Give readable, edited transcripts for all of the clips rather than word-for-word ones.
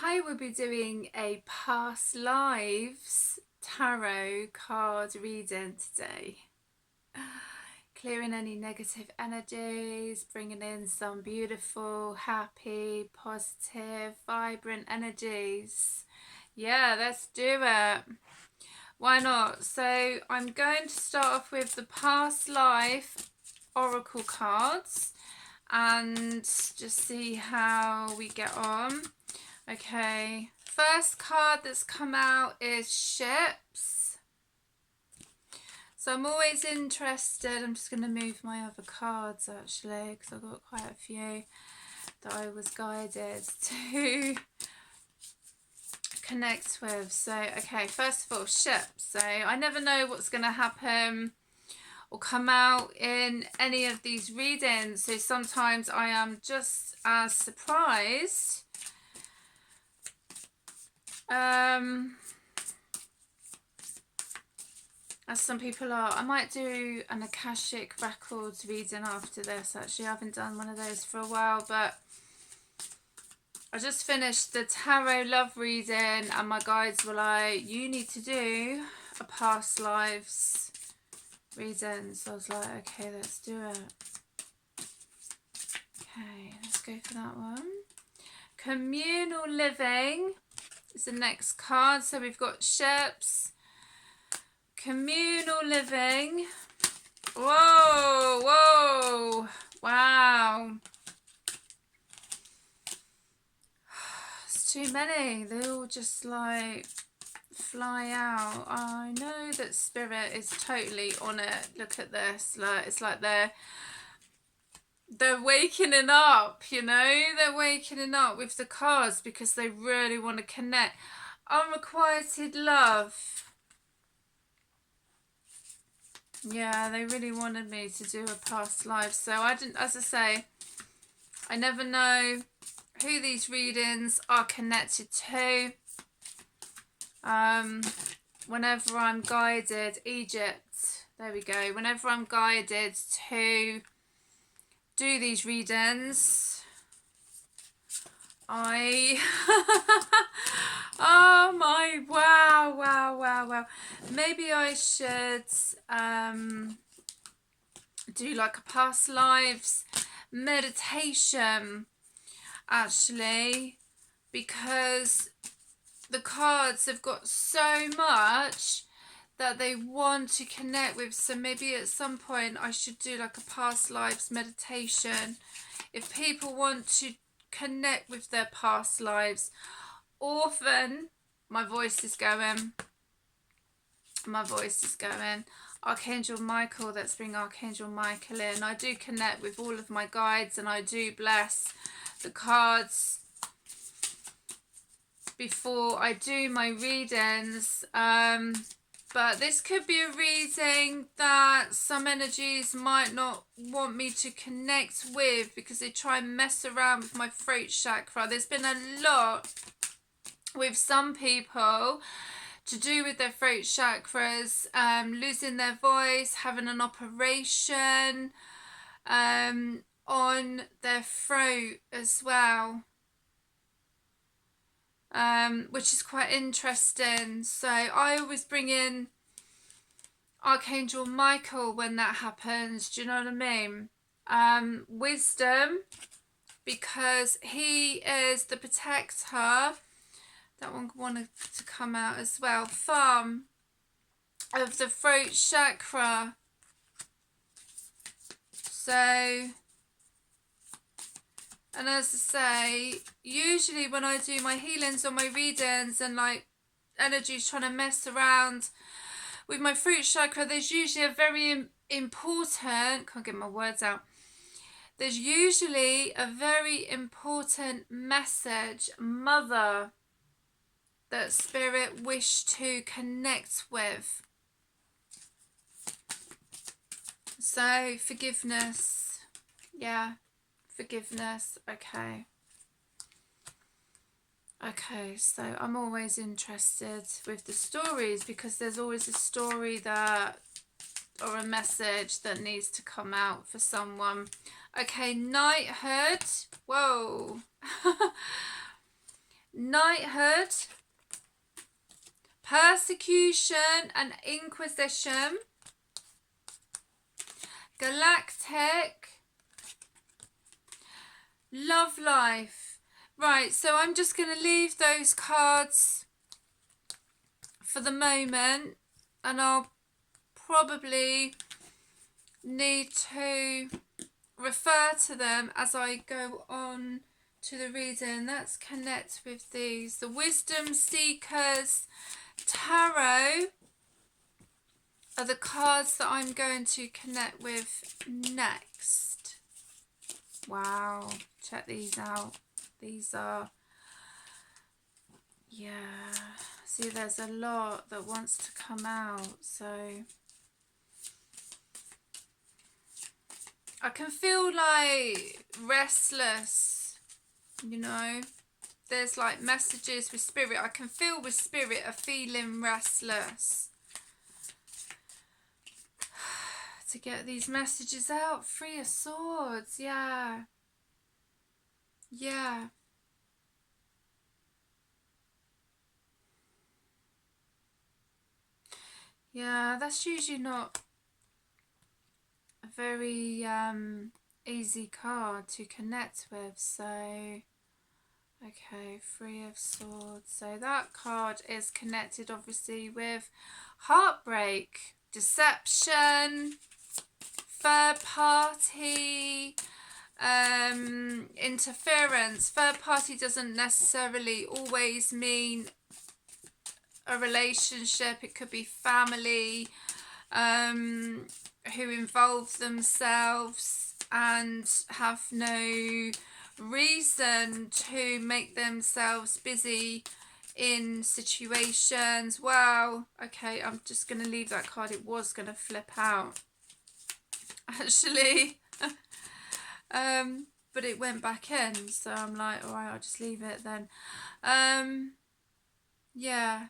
Hi, we'll be doing a past lives tarot card reading today. Clearing any negative energies, bringing in some beautiful, happy, positive, vibrant energies. Yeah, let's do it. Why not? So I'm going to start off with the past life oracle cards and just see how we get on. Okay, first card that's come out is ships. So I'm always interested. I'm just going to move my other cards actually because I've got quite a few that I was guided to connect with. So, okay, first of all, ships. So I never know what's going to happen or come out in any of these readings. So sometimes I am just as surprised as some people are. I might do an Akashic Records reading after this actually. I haven't done one of those for a while, but I just finished the tarot love reading and my guides were like, you need to do a past lives reading. So I was like, okay, let's do it. Okay, let's go for that one. Communal living is the next card. So we've got ships, communal living. Whoa, whoa, wow. It's too many. They all just like fly out. I know that spirit is totally on it. Look at this. Like, it's like they're wakening up, you know? They're wakening up with the cards because they really want to connect. Unrequited love. Yeah, they really wanted me to do a past life. So I didn't, as I say, I never know who these readings are connected to. Whenever I'm guided, Egypt, there we go. Whenever I'm guided to do these readings, I oh my, wow, wow, wow, wow. Maybe I should do like a past lives meditation actually, because the cards have got so much that they want to connect with. So maybe at some point I should do like a past lives meditation if people want to connect with their past lives. Often my voice is going. Archangel Michael, let's bring Archangel Michael in. I do connect with all of my guides and I do bless the cards before I do my readings. But this could be a reading that some energies might not want me to connect with because they try and mess around with my throat chakra. There's been a lot with some people to do with their throat chakras, losing their voice, having an operation on their throat as well, which is quite interesting. So I always bring in Archangel Michael when that happens. Do you know what I mean? Wisdom, because he is the protector. That one wanted to come out as well. Farm of the throat chakra. So, and as I say, usually when I do my healings or my readings and like energies trying to mess around with my throat chakra, there's usually a very important, can't get my words out, there's usually a very important message, mother, that spirit wish to connect with. So forgiveness, yeah, forgiveness. Okay, so I'm always interested with the stories because there's always a story that, or a message that needs to come out for someone. Okay, knighthood. Whoa. knighthood, persecution and inquisition, galactic, love life. Right, so I'm just going to leave those cards for the moment, and I'll probably need to refer to them as I go on to the reading. Let's connect with these. The Wisdom Seekers Tarot are the cards that I'm going to connect with next. Wow, check these out. These are, yeah, see, there's a lot that wants to come out, so I can feel like restless, you know. There's like messages with spirit. I can feel with spirit a feeling restless. To get these messages out. 3 of Swords, yeah. Yeah. Yeah, that's usually not a very easy card to connect with, so okay, 3 of Swords. So that card is connected obviously with heartbreak, deception, third party, interference. Third party doesn't necessarily always mean a relationship. It could be family who involve themselves and have no reason to make themselves busy in situations. Wow, okay, I'm just going to leave that card. It was going to flip out actually. But it went back in, so I'm like, alright, I'll just leave it then. Yeah,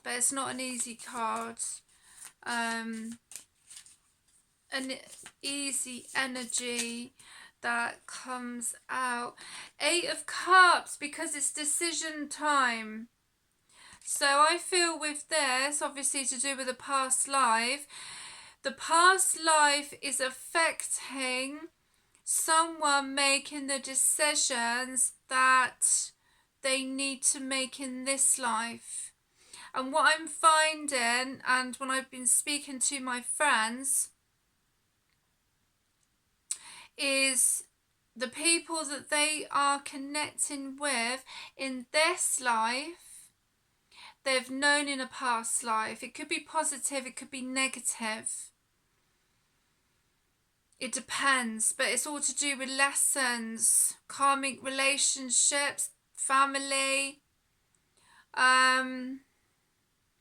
but it's not an easy card. An easy energy that comes out. 8 of Cups, because it's decision time. So I feel with this, obviously to do with a past life, the past life is affecting someone making the decisions that they need to make in this life. And what I'm finding, and when I've been speaking to my friends, is the people that they are connecting with in this life, they've known in a past life. It could be positive, it could be negative. It depends, but it's all to do with lessons, karmic relationships, family,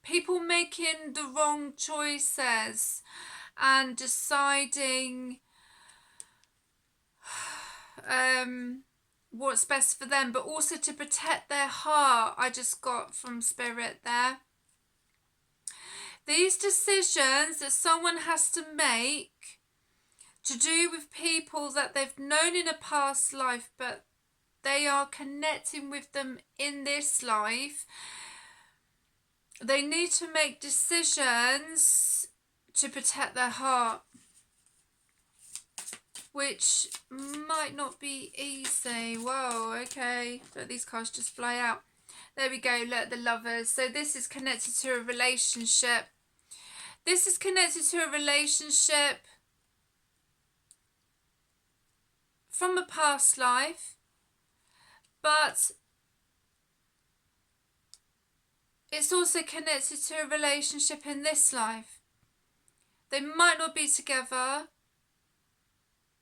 people making the wrong choices and deciding what's best for them, but also to protect their heart. I just got from spirit there. These decisions that someone has to make to do with people that they've known in a past life, but they are connecting with them in this life. They need to make decisions to protect their heart, which might not be easy. Whoa, okay. Let these cards just fly out. There we go. Look, the Lovers. So this is connected to a relationship. This is connected to a relationship from a past life, but it's also connected to a relationship in this life. They might not be together,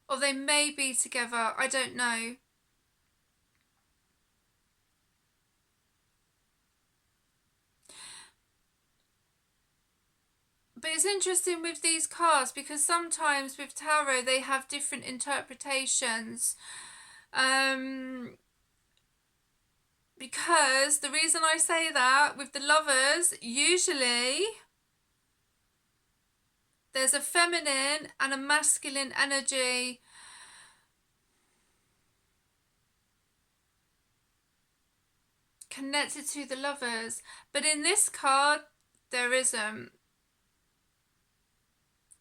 or they may be together. I don't know. But it's interesting with these cards because sometimes with tarot they have different interpretations. Because the reason I say that, with the Lovers, usually there's a feminine and a masculine energy. connected to the Lovers. But in this card, there isn't.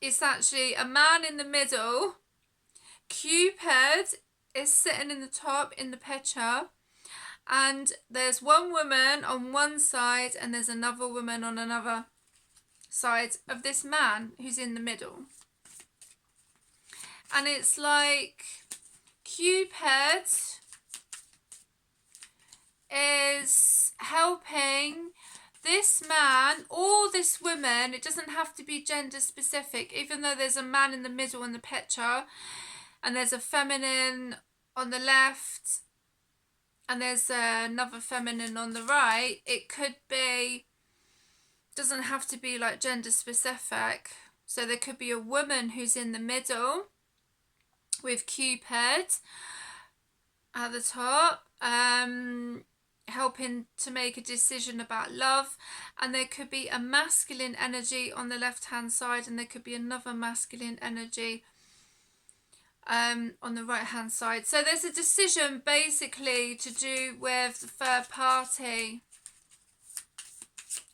It's actually a man in the middle. Cupid is sitting in the top in the picture. And there's one woman on one side and there's another woman on another side of this man who's in the middle. And it's like Cupid is helping this man or this woman. It doesn't have to be gender specific, even though there's a man in the middle in the picture and there's a feminine on the left and there's another feminine on the right. It could be, doesn't have to be like gender specific. So there could be a woman who's in the middle with Cupid at the top, helping to make a decision about love, and there could be a masculine energy on the left hand side and there could be another masculine energy on the right hand side. So there's a decision basically to do with the third party,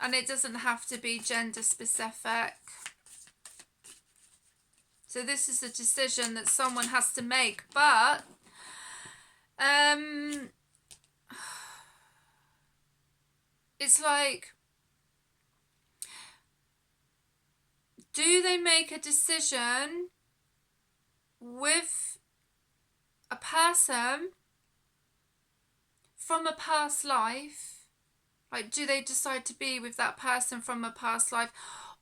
and it doesn't have to be gender specific. So this is a decision that someone has to make, but it's like, do they make a decision with a person from a past life? Like, do they decide to be with that person from a past life,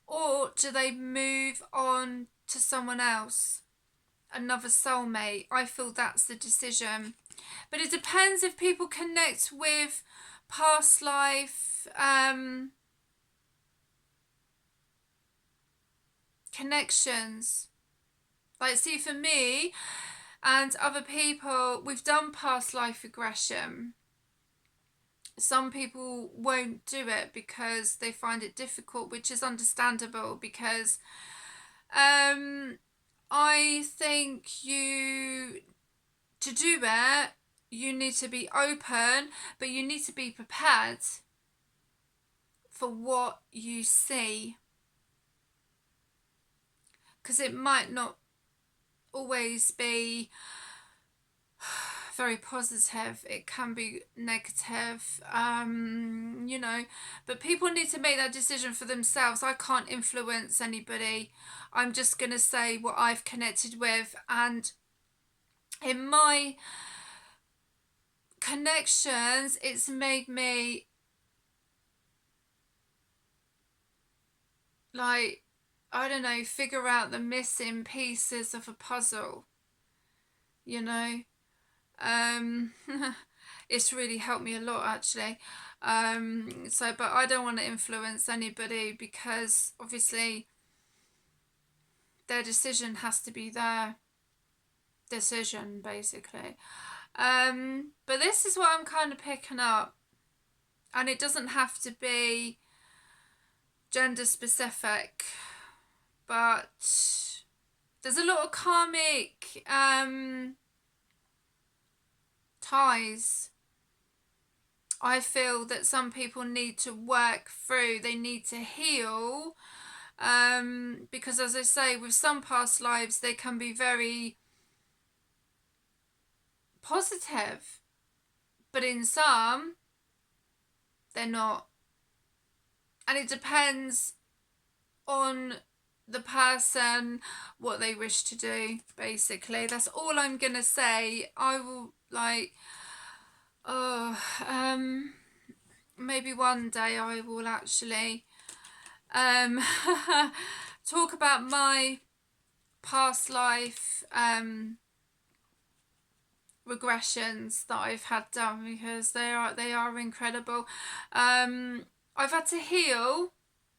or do they move on to someone else, another soulmate? I feel that's the decision. But it depends if people connect with past life connections. Like, see, for me and other people, we've done past life regression. Some people won't do it because they find it difficult, which is understandable, because I think to do it, you need to be open, but you need to be prepared for what you see, because it might not always be very positive. It can be negative, you know, but people need to make that decision for themselves. I can't influence anybody. I'm just going to say what I've connected with, and in my connections, it's made me, like, I don't know, figure out the missing pieces of a puzzle, you know. It's really helped me a lot, actually. So, but I don't want to influence anybody, because obviously their decision has to be their decision, basically. But this is what I'm kind of picking up, and it doesn't have to be gender specific, but there's a lot of karmic ties. I feel that some people need to work through, they need to heal, because, as I say, with some past lives, they can be very positive, but in some, they're not. And it depends on the person, what they wish to do, basically. That's all I'm gonna say. I will, like, maybe one day I will actually talk about my past life regressions that I've had done, because they are incredible. I've had to heal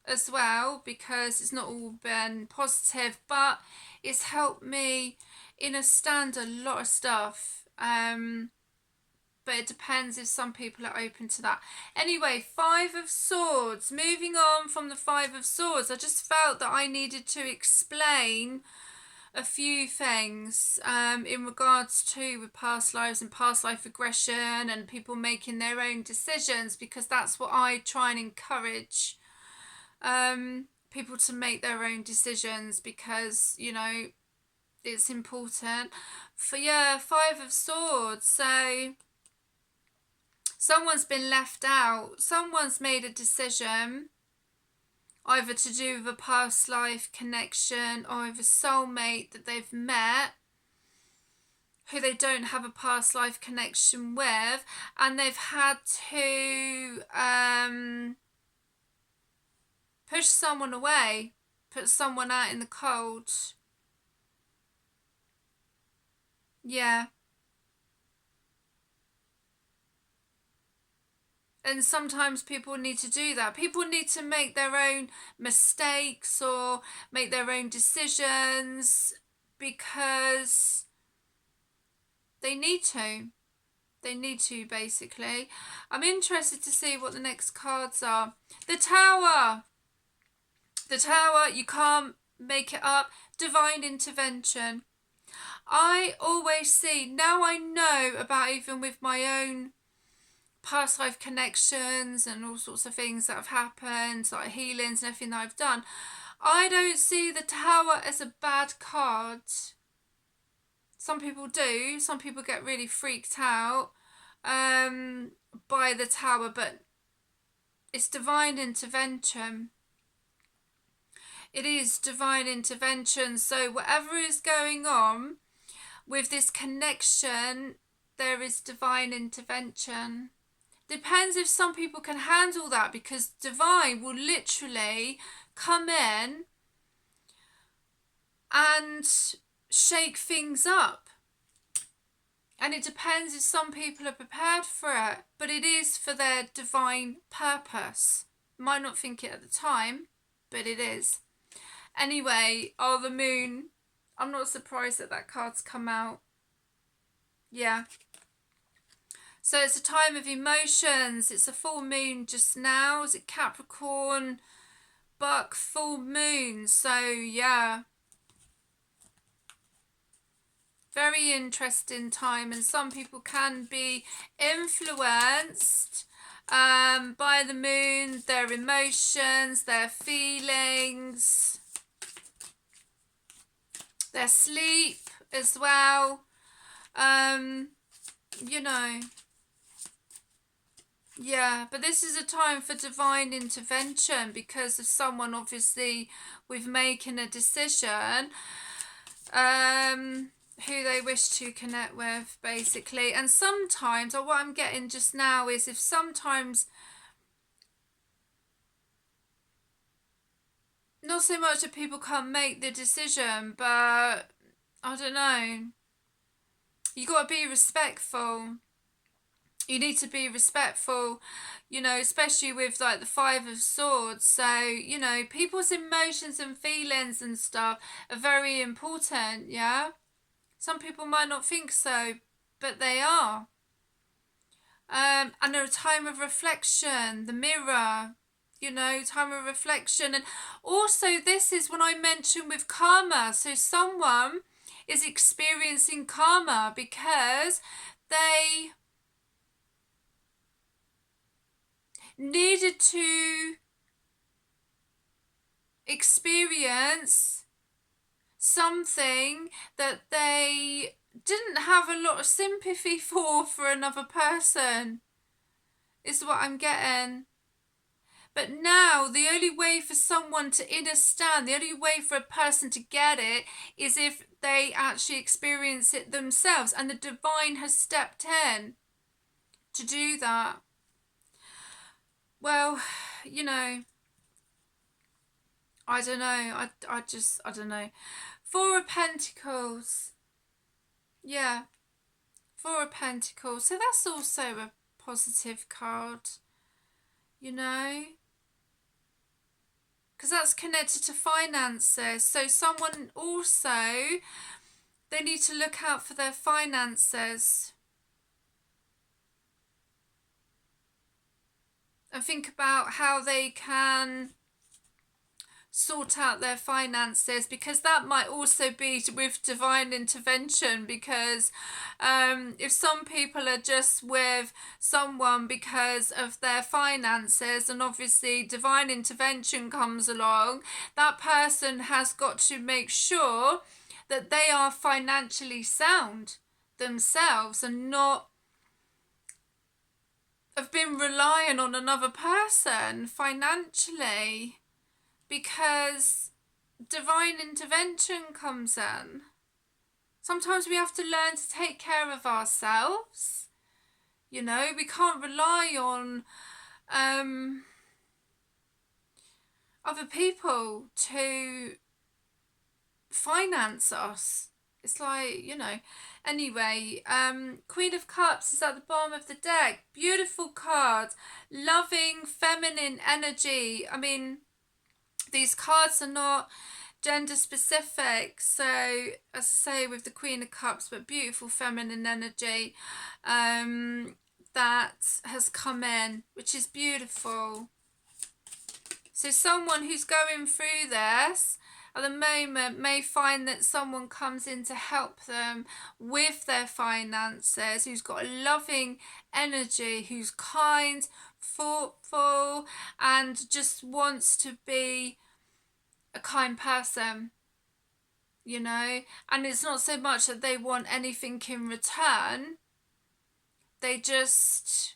as well, because it's not all been positive, but it's helped me understand a lot of stuff. But it depends if some people are open to that. Anyway, 5 of Swords. Moving on from the 5 of Swords, I just felt that I needed to explain a few things in regards to with past lives and past life regression and people making their own decisions, because that's what I try and encourage people to make their own decisions, because you know it's important. For Five of Swords, so someone's been left out, someone's made a decision either to do with a past life connection or with a soulmate that they've met who they don't have a past life connection with, and they've had to push someone away, put someone out in the cold. Yeah. And sometimes people need to do that. People need to make their own mistakes or make their own decisions because they need to. They need to, basically. I'm interested to see what the next cards are. The Tower. The Tower, you can't make it up. Divine intervention. I always see, now I know about, even with my own past life connections and all sorts of things that have happened, like healings and everything that I've done, I don't see the Tower as a bad card. Some people do. Some people get really freaked out by the Tower, but it's divine intervention. It is divine intervention. So whatever is going on with this connection, there is divine intervention. Depends if some people can handle that, because divine will literally come in and shake things up. And it depends if some people are prepared for it, but it is for their divine purpose. Might not think it at the time, but it is. Anyway, the Moon. I'm not surprised that that card's come out. Yeah. So it's a time of emotions. It's a full moon just now. Is it Capricorn? Buck full moon. So yeah. Very interesting time, and some people can be influenced by the moon, their emotions, their feelings, their sleep as well. You know. Yeah, but this is a time for divine intervention because of someone obviously with making a decision who they wish to connect with, basically. And sometimes, or what I'm getting just now is, if sometimes, not so much that people can't make the decision, but I don't know, you got to be respectful. You need to be respectful, you know, especially with like the Five of Swords. So, you know, people's emotions and feelings and stuff are very important, yeah? Some people might not think so, but they are. And a time of reflection, the mirror, you know, time of reflection. And also this is when I mentioned with karma. So someone is experiencing karma because they needed to experience something that they didn't have a lot of sympathy for another person, is what I'm getting. But now the only way for someone to understand, the only way for a person to get it, is if they actually experience it themselves, and the divine has stepped in to do that. Well, you know, I don't know. I don't know. Four of Pentacles. Yeah. Four of Pentacles. So that's also a positive card, you know, because that's connected to finances. So someone also, they need to look out for their finances and think about how they can sort out their finances, because that might also be with divine intervention, because if some people are just with someone because of their finances, and obviously divine intervention comes along, that person has got to make sure that they are financially sound themselves and not have been relying on another person financially, because divine intervention comes in. Sometimes we have to learn to take care of ourselves. You know, we can't rely on other people to finance us. It's like, you know. Anyway, Queen of Cups is at the bottom of the deck. Beautiful card. Loving, feminine energy. I mean, these cards are not gender specific, so as I say with the Queen of Cups, but beautiful feminine energy that has come in, which is beautiful. So someone who's going through this at the moment may find that someone comes in to help them with their finances, who's got a loving energy, who's kind, thoughtful, and just wants to be a kind person, you know. And it's not so much that they want anything in return, they just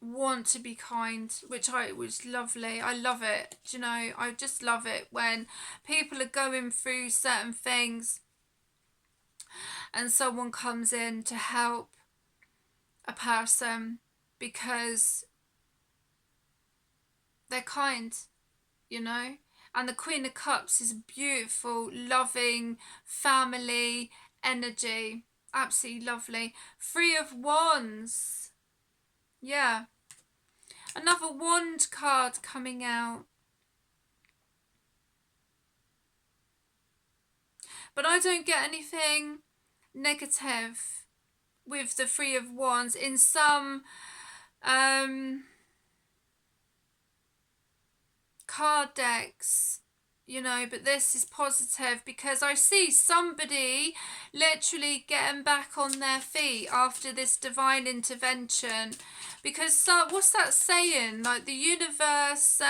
want to be kind, which was lovely. I love it, you know. I just love it when people are going through certain things and someone comes in to help a person because they're kind, you know. And the Queen of Cups is beautiful, loving, family energy. Absolutely lovely. Three of Wands. Yeah. Another wand card coming out. But I don't get anything negative with the Three of Wands. In some card decks, you know, but this is positive because I see somebody literally getting back on their feet after this divine intervention, because what's that saying, like the universe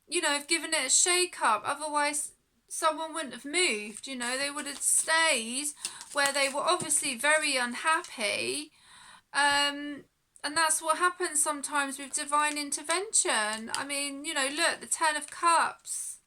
you know, have given it a shake up, otherwise someone wouldn't have moved, you know, they would have stayed where they were obviously very unhappy. And that's what happens sometimes with divine intervention. I mean, you know, look, the Ten of Cups.